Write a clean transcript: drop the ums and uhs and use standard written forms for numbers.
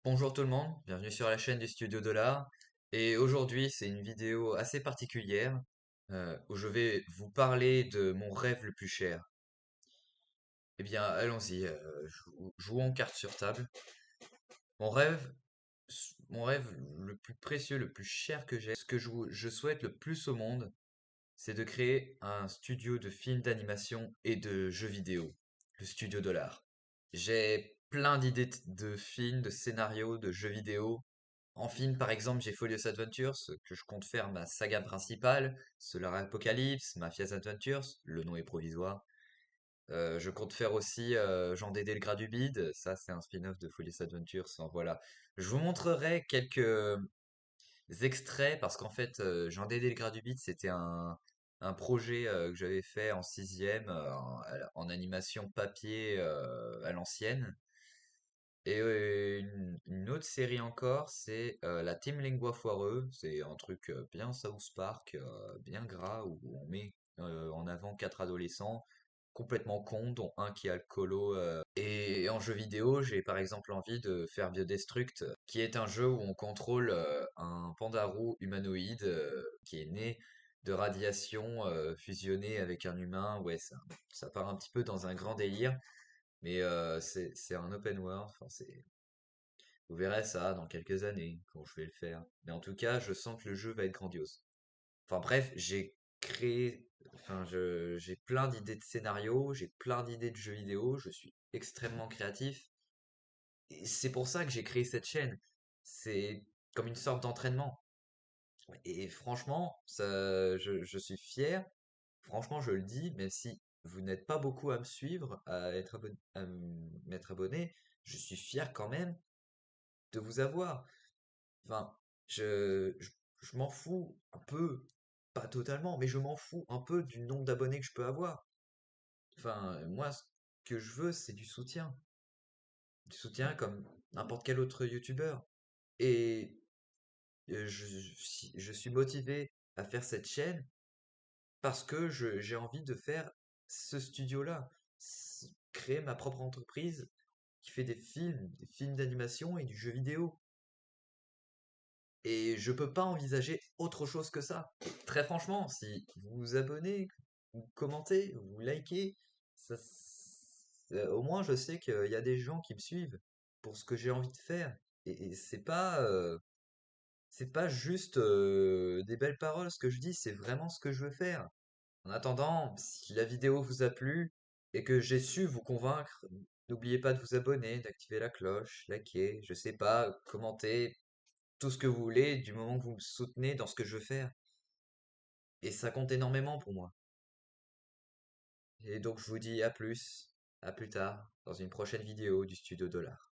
Bonjour tout le monde, bienvenue sur la chaîne du Studio Dollar. Et aujourd'hui, c'est une vidéo assez particulière où je vais vous parler de mon rêve le plus cher. Eh bien, allons-y, jouons carte sur table. Mon rêve, mon rêve le plus précieux, le plus cher que j'ai, ce que je souhaite le plus au monde, c'est de créer un studio de films d'animation et de jeux vidéo, le Studio Dollar. J'ai plein d'idées de films, de scénarios, de jeux vidéo. En film, par exemple, j'ai Folious Adventures, que je compte faire ma saga principale, Solar Apocalypse, Mafia's Adventures, le nom est provisoire. Je compte faire aussi Jean Dédé le Gras du Bide, ça c'est un spin-off de Folious Adventures, enfin, voilà. Je vous montrerai quelques extraits, parce qu'en fait, Jean Dédé le Gras du Bide, c'était un projet que j'avais fait en sixième, en animation papier à l'ancienne. Et une autre série encore, c'est la Team Lingua Foireux. C'est un truc bien South Park, bien gras, où on met en avant quatre adolescents complètement cons, dont un qui a le colo. Et en jeu vidéo, j'ai par exemple envie de faire Biodestruct, qui est un jeu où on contrôle un pandarou humanoïde qui est né de radiation fusionnée avec un humain. Ouais, ça part un petit peu dans un grand délire. Mais c'est un open world, enfin, vous verrez ça dans quelques années quand je vais le faire. Mais en tout cas, je sens que le jeu va être grandiose. Enfin bref, j'ai plein d'idées de scénarios, j'ai plein d'idées de jeux vidéo, je suis extrêmement créatif. Et c'est pour ça que j'ai créé cette chaîne. C'est comme une sorte d'entraînement. Et franchement, je suis fier. Franchement, je le dis, même si vous n'êtes pas beaucoup à me suivre, à m'être abonné, je suis fier quand même de vous avoir. Enfin, je m'en fous un peu, pas totalement, mais je m'en fous un peu du nombre d'abonnés que je peux avoir. Enfin, moi, ce que je veux, c'est du soutien. Du soutien comme n'importe quel autre youtubeur. Et je suis motivé à faire cette chaîne parce que j'ai envie de faire ce studio-là. Créer ma propre entreprise qui fait des films d'animation et du jeu vidéo. Et je peux pas envisager autre chose que ça. Très franchement, si vous vous abonnez, vous commentez, vous likez, au moins je sais qu'il y a des gens qui me suivent pour ce que j'ai envie de faire. Et c'est pas juste des belles paroles ce que je dis, c'est vraiment ce que je veux faire. En attendant, si la vidéo vous a plu et que j'ai su vous convaincre, n'oubliez pas de vous abonner, d'activer la cloche, liker, je sais pas, commenter, tout ce que vous voulez du moment que vous me soutenez dans ce que je veux faire. Et ça compte énormément pour moi. Et donc je vous dis à plus tard, dans une prochaine vidéo du Studio Dollar.